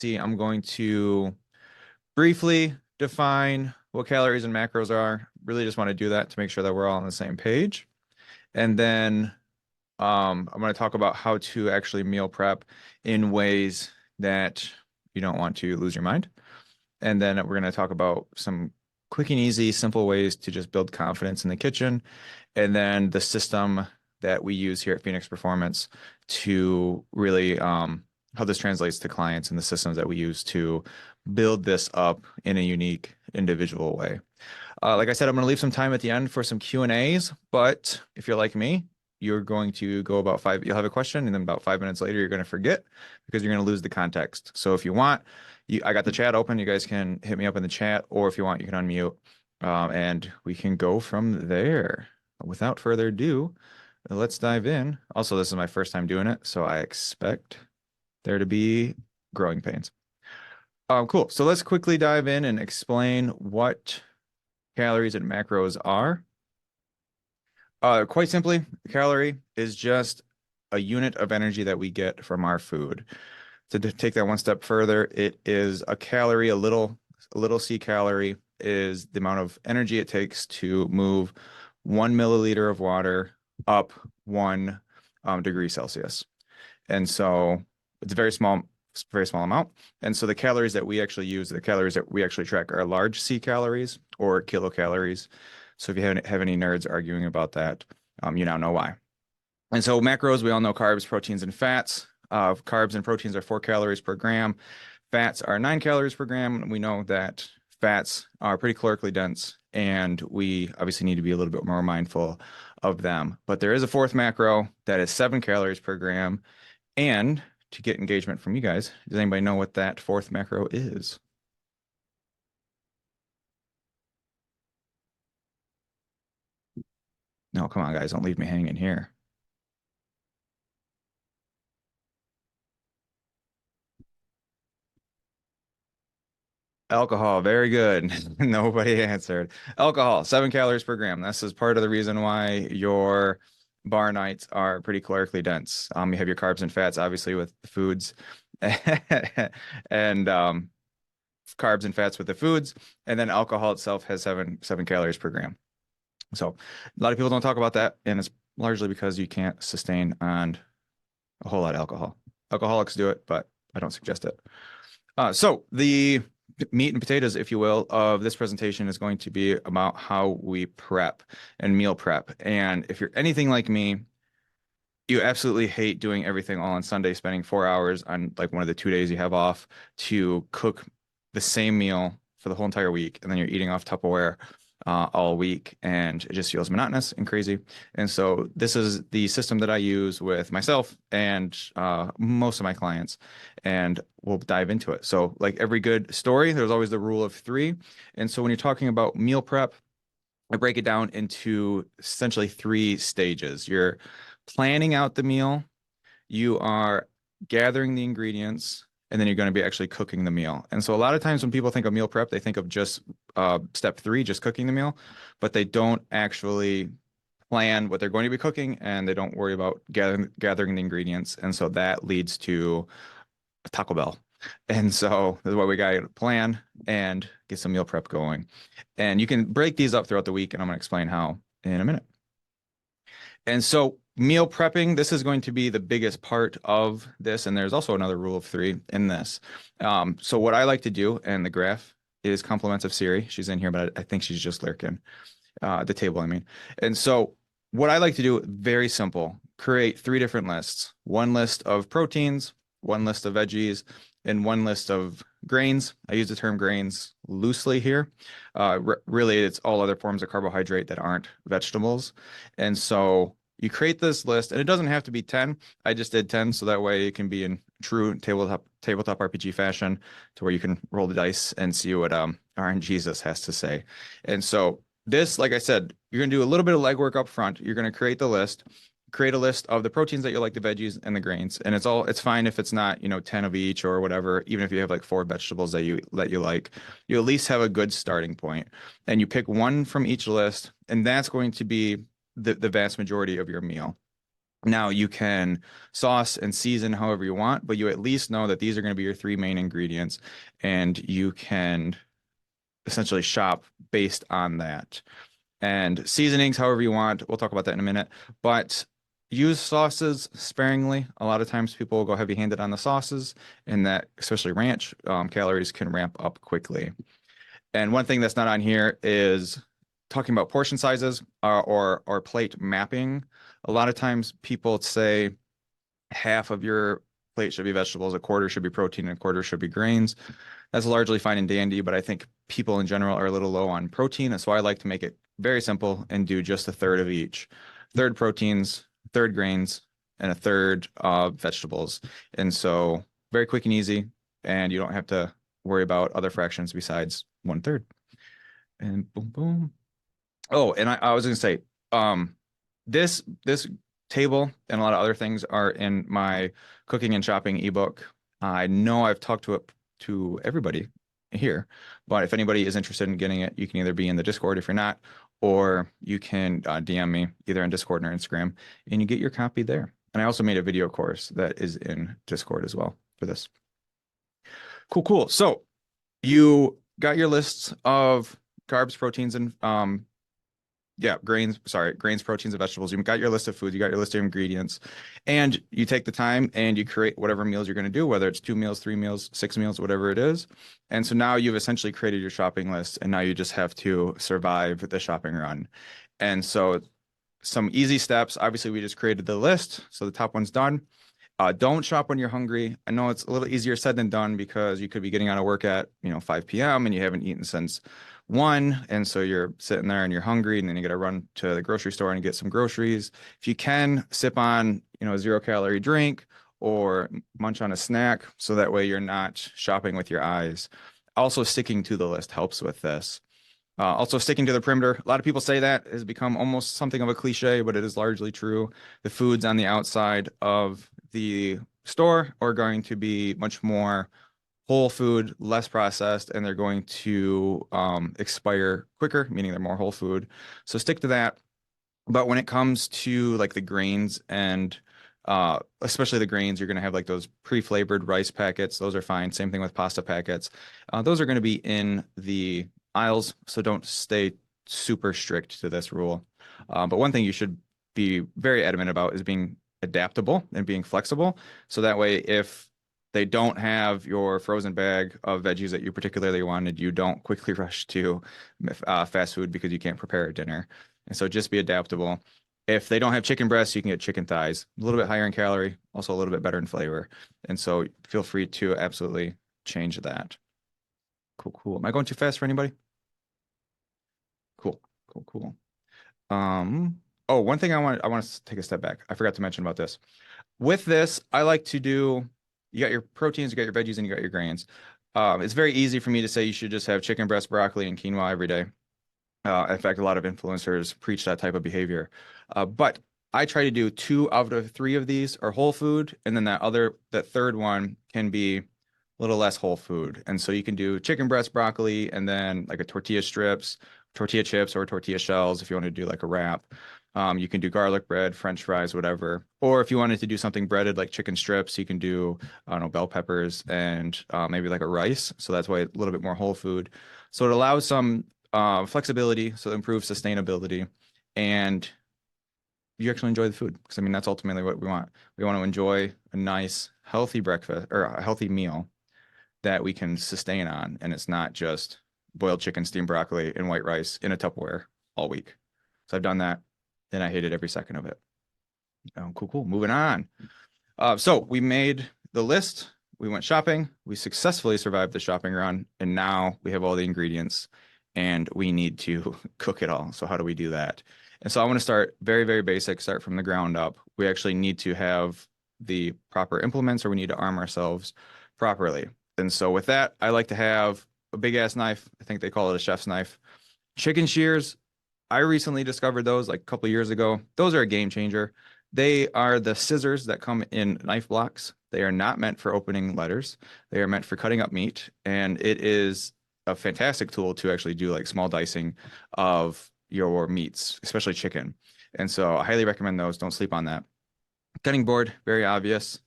See, I'm going to briefly define what calories and macros are. Really just want to do that to make sure that we're all on the same page. And then I'm going to talk about how to actually meal prep in ways that you don't want to lose your mind. And then we're going to talk about some quick and easy, simple ways to just build confidence in the kitchen. And then the system that we use here at Phoenix Performance to really how this translates to clients and the systems that we use to build this up in a unique, individual way. Like I said, I'm going to leave some time at the end for some Q&As, but if you're like me, you're going to go about you'll have a question, and then about 5 minutes later, you're going to forget because you're going to lose the context. So if you want, I got the chat open. You guys can hit me up in the chat, or if you want, you can unmute, and we can go from there. Without further ado, let's dive in. Also, this is my first time doing it, so I expect there to be growing pains. Cool. So let's quickly dive in and explain what calories and macros are. Quite simply, a calorie is just a unit of energy that we get from our food. To take that one step further, it is a calorie, a little C calorie is the amount of energy it takes to move 1 milliliter of water up 1 degree Celsius. And so it's a very small amount. And so the calories that we actually use, the calories that we actually track are large C calories or kilocalories. So if you have any nerds arguing about that, you now know why. And so macros, we all know carbs, proteins, and fats. Carbs and proteins are 4 calories per gram. Fats are 9 calories per gram. We know that fats are pretty calorically dense, and we obviously need to be a little bit more mindful of them. But there is a fourth macro that is 7 calories per gram. And to get engagement from you guys, does anybody know what that fourth macro is? No, come on, guys, don't leave me hanging here. Alcohol, very good. Nobody answered. Alcohol, 7 calories per gram. This is part of the reason why your bar nights are pretty calorically dense. You have your carbs and fats, obviously, with the foods, and carbs and fats with the foods, and then alcohol itself has seven calories per gram. So a lot of people don't talk about that, and it's largely because you can't sustain on a whole lot of alcohol. Alcoholics do it, but I don't suggest it. So the meat and potatoes, if you will, of this presentation is going to be about how we prep and meal prep. And if you're anything like me, you absolutely hate doing everything all on Sunday, spending 4 hours on like one of the 2 days you have off to cook the same meal for the whole entire week. And then you're eating off Tupperware all week, and it just feels monotonous and crazy. And so this is the system that I use with myself and most of my clients, and we'll dive into it. So like every good story, there's always the rule of 3. And so when you're talking about meal prep, I break it down into essentially 3 stages. You're planning out the meal, you are gathering the ingredients, and then you're going to be actually cooking the meal. And so a lot of times when people think of meal prep, they think of just step 3, just cooking the meal, but they don't actually plan what they're going to be cooking, and they don't worry about gathering the ingredients. And so that leads to Taco Bell. And so this is why we got to plan and get some meal prep going. And you can break these up throughout the week, and I'm going to explain how in a minute. And so meal prepping, this is going to be the biggest part of this. And there's also another rule of 3 in this. So what I like to do, and the graph is compliments of Siri. She's in here, but I think she's just lurking at the table, I mean. And so what I like to do, very simple, create 3 different lists. 1 list of proteins, 1 list of veggies, and 1 list of grains. I use the term grains loosely here. Really, it's all other forms of carbohydrate that aren't vegetables. And so you create this list, and it doesn't have to be 10. I just did 10, so that way it can be in true tabletop RPG fashion, to where you can roll the dice and see what RNGesus has to say. And so this, like I said, you're going to do a little bit of legwork up front. You're going to create the list. Create a list of the proteins that you like, the veggies and the grains. And it's fine if it's not, 10 of each or whatever. Even if you have like 4 vegetables that you like, you at least have a good starting point. And you pick 1 from each list, and that's going to be the vast majority of your meal. Now you can sauce and season however you want, but you at least know that these are going to be your three main ingredients, and you can essentially shop based on that. And seasonings however you want. We'll talk about that in a minute, but use sauces sparingly. A lot of times people will go heavy-handed on the sauces, and that, especially ranch, calories can ramp up quickly. And one thing that's not on here is talking about portion sizes or plate mapping. A lot of times people say half of your plate should be vegetables, a quarter should be protein, and a quarter should be grains. That's largely fine and dandy, but I think people in general are a little low on protein. And so I like to make it very simple and do just a third of each. Third proteins, third grains, and a third vegetables. And so very quick and easy, and you don't have to worry about other fractions besides one third. And boom, boom. Oh, and I was gonna say, this table and a lot of other things are in my cooking and shopping ebook. I know I've talked to everybody here, but if anybody is interested in getting it, you can either be in the Discord if you're not, or you can DM me either on Discord or Instagram, and you get your copy there. And I also made a video course that is in Discord as well for this. Cool, cool. So you got your lists of carbs, proteins, and grains, proteins, and vegetables. You got your list of foods, you got your list of ingredients, and you take the time and you create whatever meals you're going to do, whether it's 2 meals, 3 meals, 6 meals, whatever it is. And so now you've essentially created your shopping list, and now you just have to survive the shopping run. And so some easy steps. Obviously, we just created the list, so the top one's done. Don't shop when you're hungry. I know it's a little easier said than done because you could be getting out of work at 5 p.m. and you haven't eaten since 1, and so you're sitting there and you're hungry, and then you got to run to the grocery store and get some groceries. If you can, sip on a 0-calorie drink or munch on a snack, so that way you're not shopping with your eyes. Also, sticking to the list helps with this. Also, sticking to the perimeter. A lot of people say that has become almost something of a cliche, but it is largely true. The foods on the outside of the store are going to be much more whole food, less processed, and they're going to expire quicker, meaning they're more whole food. So stick to that. But when it comes to like the grains and especially the grains, you're going to have like those pre-flavored rice packets. Those are fine. Same thing with pasta packets. Those are going to be in the aisles, so don't stay super strict to this rule. But one thing you should be very adamant about is being adaptable and being flexible. So that way, if they don't have your frozen bag of veggies that you particularly wanted, you don't quickly rush to fast food because you can't prepare a dinner. And so just be adaptable. If they don't have chicken breasts, you can get chicken thighs, a little bit higher in calorie, also a little bit better in flavor. And so feel free to absolutely change that. Cool, cool. Am I going too fast for anybody? Cool, cool, cool. Oh, one thing I want to take a step back. I forgot to mention about this. With this, I like to do, you got your proteins, you got your veggies, and you got your grains. It's very easy for me to say you should just have chicken breast, broccoli, and quinoa every day. In fact, a lot of influencers preach that type of behavior. But I try to do 2 out of 3 of these are whole food, and then that third one can be a little less whole food. And so you can do chicken breast, broccoli, and then like a tortilla strips, tortilla chips, or tortilla shells if you want to do like a wrap. You can do garlic bread, French fries, whatever. Or if you wanted to do something breaded like chicken strips, you can do, I don't know, bell peppers and maybe like a rice. So that's why a little bit more whole food. So it allows some flexibility, so it improves sustainability, and you actually enjoy the food. Because I mean, that's ultimately what we want. We want to enjoy a nice, healthy breakfast or a healthy meal that we can sustain on, and it's not just boiled chicken, steamed broccoli, and white rice in a Tupperware all week. So I've done that, and I hated every second of it. Cool, cool. Moving on. So we made the list. We went shopping. We successfully survived the shopping run, and now we have all the ingredients, and we need to cook it all. So how do we do that? And so I want to start very, very basic, start from the ground up. We actually need to have the proper implements, or we need to arm ourselves properly. And so with that, I like to have a big ass knife. I think they call it a chef's knife. Chicken shears. I recently discovered those like a couple of years ago. Those are a game changer. They are the scissors that come in knife blocks. They are not meant for opening letters. They are meant for cutting up meat. And it is a fantastic tool to actually do like small dicing of your meats, especially chicken. And so I highly recommend those. Don't sleep on that. Cutting board, very obvious.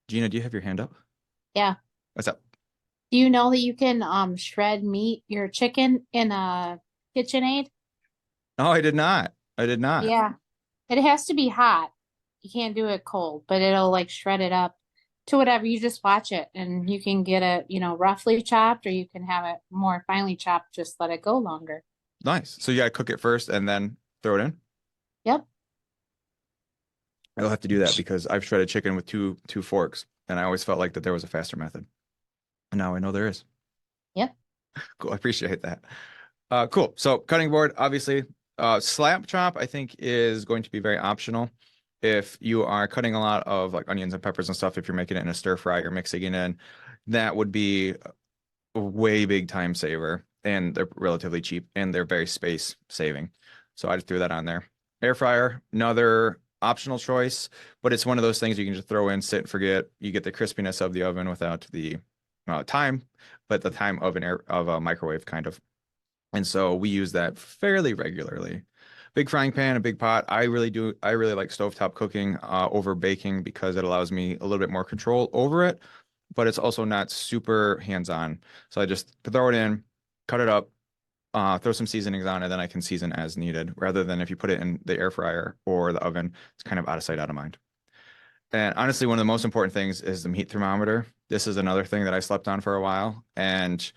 Gina, do you have your hand up? Yeah. What's up? Do you know that you can shred meat, your chicken in a KitchenAid? Oh, I did not. I did not. Yeah. It has to be hot. You can't do it cold, but it'll like shred it up to whatever. You just watch it and you can get it, roughly chopped or you can have it more finely chopped, just let it go longer. Nice. So you gotta cook it first and then throw it in. Yep. I'll have to do that because I've shredded chicken with two forks, and I always felt like that there was a faster method. And now I know there is. Yep. Cool. I appreciate that. Cool. So cutting board, obviously, slap chop, I think is going to be very optional. If you are cutting a lot of like onions and peppers and stuff, if you're making it in a stir fry or mixing it in, that would be a way big time saver. And they're relatively cheap and they're very space saving. So I just threw that on there. Air fryer, another optional choice, but it's one of those things you can just throw in, sit and forget. You get the crispiness of the oven without the time, but the time of a microwave kind of. And so we use that fairly regularly. Big frying pan, a big pot. I really do. I really like stovetop cooking over baking because it allows me a little bit more control over it, but it's also not super hands-on. So I just throw it in, cut it up, throw some seasonings on it, then I can season as needed, rather than if you put it in the air fryer or the oven, it's kind of out of sight, out of mind. And honestly, one of the most important things is the meat thermometer. This is another thing that I slept on for a while, and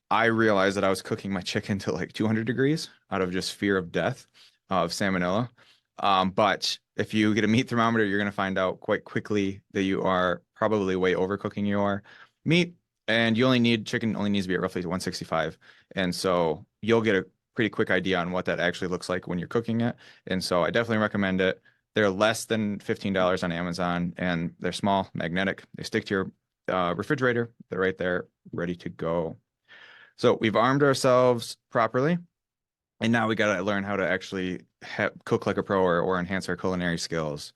I realized that I was cooking my chicken to like 200 degrees out of just fear of death of salmonella. But if you get a meat thermometer, you're going to find out quite quickly that you are probably way overcooking your meat. And you only need chicken only needs to be at roughly 165. And so you'll get a pretty quick idea on what that actually looks like when you're cooking it. And so I definitely recommend it. They're less than $15 on Amazon and they're small, magnetic. They stick to your refrigerator. They're right there, ready to go. So we've armed ourselves properly, and now we got to learn how to actually cook like a pro or enhance our culinary skills.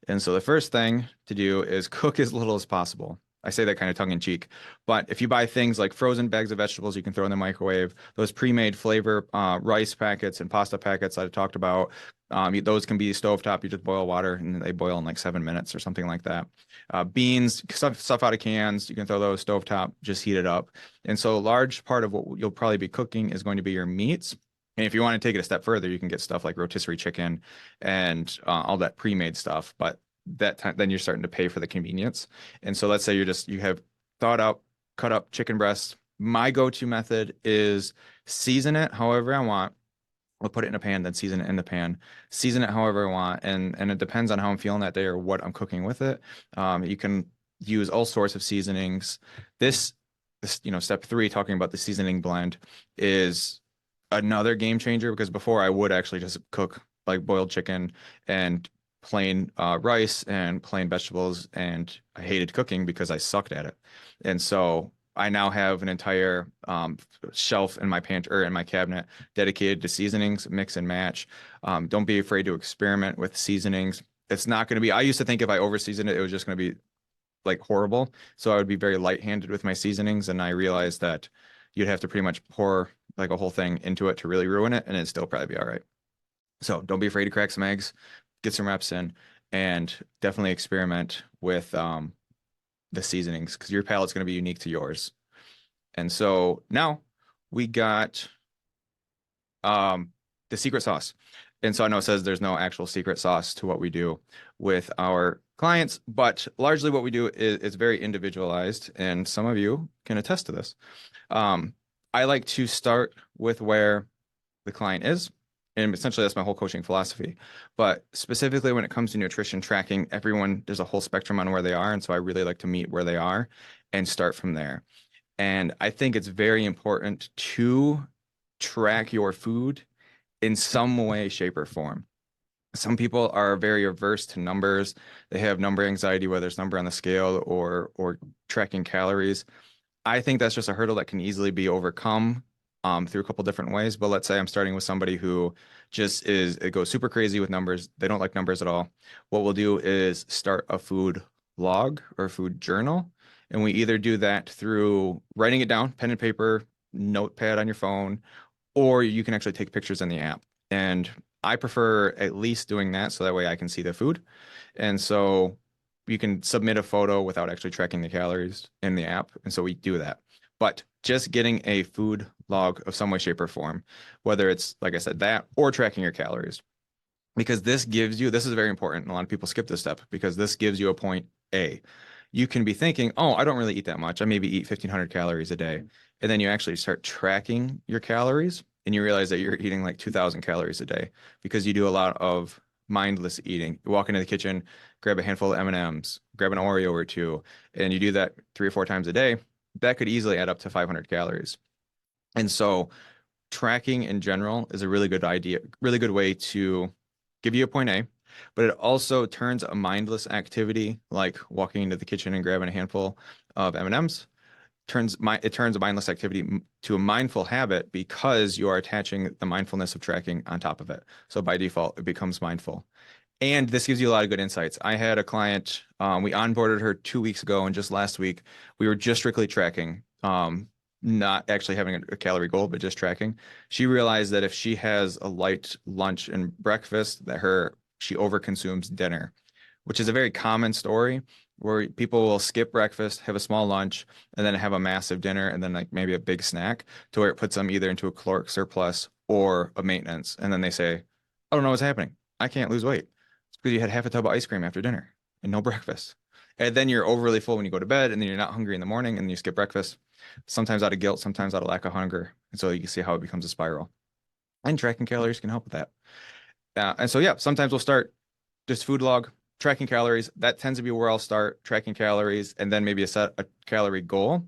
And so the first thing to do is cook as little as possible. I say that kind of tongue in cheek, but if you buy things like frozen bags of vegetables, you can throw in the microwave. Those pre-made flavor rice packets and pasta packets I talked about, those can be stovetop. You just boil water and they boil in like 7 minutes or something like that. Beans, stuff out of cans, you can throw those stovetop, just heat it up. And so a large part of what you'll probably be cooking is going to be your meats. And if you want to take it a step further, you can get stuff like rotisserie chicken and all that pre-made stuff. But that time, then you're starting to pay for the convenience. And so let's say you have thawed out, cut up chicken breast. My go-to method is season it however I want. I'll put it in a pan, then season it in the pan. Season it however I want, and it depends on how I'm feeling that day or what I'm cooking with it. You can use all sorts of seasonings. This, step three, talking about the seasoning blend, is another game changer because before I would actually just cook like boiled chicken and plain rice and plain vegetables, and I hated cooking because I sucked at it. And so I now have an entire shelf in my pantry or in my cabinet dedicated to seasonings, mix and match. Don't be afraid to experiment with seasonings. It's not going to be, I used to think if I over seasoned it, it was just going to be like horrible. So I would be very light-handed with my seasonings. And I realized that you'd have to pretty much pour like a whole thing into it to really ruin it. And it'd still probably be all right. So don't be afraid to crack some eggs, get some reps in, and definitely experiment with the seasonings because your palate's going to be unique to yours. And so now we got the secret sauce. And so I know it says there's no actual secret sauce to what we do with our clients, but largely what we do is very individualized, and some of you can attest to this. I like to start with where the client is, and essentially that's my whole coaching philosophy. But specifically when it comes to nutrition tracking, there's a whole spectrum on where they are, and so I really like to meet where they are and start from there. And I think it's very important to track your food in some way, shape, or form. Some people are very averse to numbers. They have number anxiety, whether it's number on the scale or tracking calories. I think that's just a hurdle that can easily be overcome through a couple different ways. But let's say I'm starting with somebody who it goes super crazy with numbers. They don't like numbers at all. What we'll do is start a food log or food journal. And we either do that through writing it down, pen and paper, notepad on your phone, or you can actually take pictures in the app. And I prefer at least doing that so that way I can see the food. And so you can submit a photo without actually tracking the calories in the app. And so we do that. But just getting a food log of some way, shape, or form, whether it's, like I said, that or tracking your calories, because this gives you, this is very important. A lot of people skip this step because this gives you a point A. You can be thinking, oh, I don't really eat that much. I maybe eat 1,500 calories a day. And then you actually start tracking your calories and you realize that you're eating like 2,000 calories a day because you do a lot of mindless eating. You walk into the kitchen, grab a handful of M&Ms, grab an Oreo or two, and you do that 3 or 4 times a day. That could easily add up to 500 calories. And so tracking in general is a really good idea, really good way to give you a point A, but it also turns a mindless activity like walking into the kitchen and grabbing a handful of M&Ms turns a mindless activity to a mindful habit because you are attaching the mindfulness of tracking on top of it. So by default, it becomes mindful. And this gives you a lot of good insights. I had a client, we onboarded her 2 weeks ago, and just last week, we were just strictly tracking, not actually having a calorie goal, but just tracking. She realized that if she has a light lunch and breakfast, that she overconsumes dinner, which is a very common story where people will skip breakfast, have a small lunch, and then have a massive dinner, and then like maybe a big snack to where it puts them either into a caloric surplus or a maintenance. And then they say, I don't know what's happening. I can't lose weight. It's because you had half a tub of ice cream after dinner and no breakfast. And then you're overly full when you go to bed, and then you're not hungry in the morning, and you skip breakfast, sometimes out of guilt, sometimes out of lack of hunger. And so you can see how it becomes a spiral. And tracking calories can help with that. And so, yeah, sometimes we'll start just food log, tracking calories. That tends to be where I'll start tracking calories and then maybe set a calorie goal.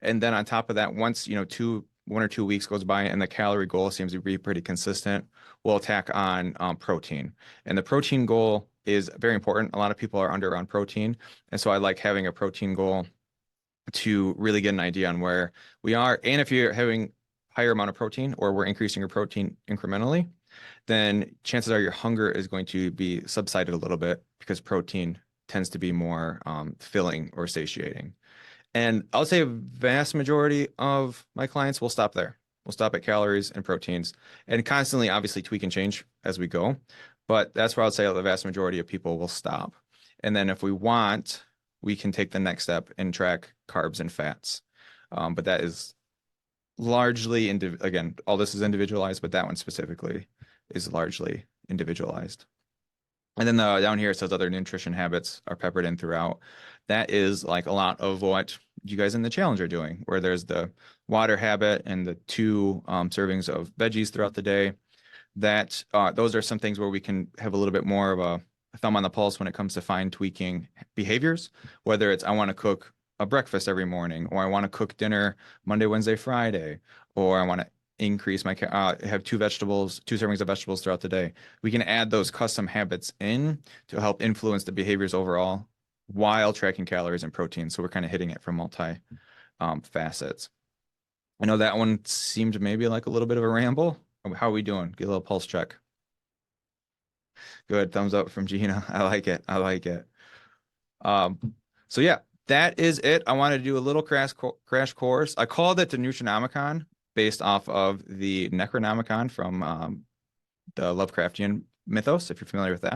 And then on top of that, once, 1 or 2 weeks goes by and the calorie goal seems to be pretty consistent, we'll attack on protein. And the protein goal is very important. A lot of people are under on protein. And so I like having a protein goal to really get an idea on where we are. And if you're having higher amount of protein or we're increasing your protein incrementally, then chances are your hunger is going to be subsided a little bit because protein tends to be more filling or satiating. And I'll say a vast majority of my clients will stop there. We'll stop at calories and proteins and constantly, obviously, tweak and change as we go. But that's where I'll say the vast majority of people will stop. And then if we want, we can take the next step and track carbs and fats. But that is largely, again, all this is individualized, but that one specifically is largely individualized. And then down here it says other nutrition habits are peppered in throughout. That is like a lot of what you guys in the challenge are doing, where there's the water habit and the 2 servings of veggies throughout the day. That those are some things where we can have a little bit more of a thumb on the pulse when it comes to fine tweaking behaviors, whether it's I want to cook a breakfast every morning, or I want to cook dinner Monday, Wednesday, Friday, or I want to increase my have 2 servings of vegetables throughout the day. We can add those custom habits in to help influence the behaviors overall while tracking calories and protein. So we're kind of hitting it from multi facets. I know that one seemed maybe like a little bit of a ramble. How are we doing? Get a little pulse check. Good. Thumbs up from Gina. I like it. I like it. So yeah, that is it. I wanted to do a little crash course. I called it the Nutrinomicon based off of the Necronomicon from the Lovecraftian mythos, if you're familiar with that.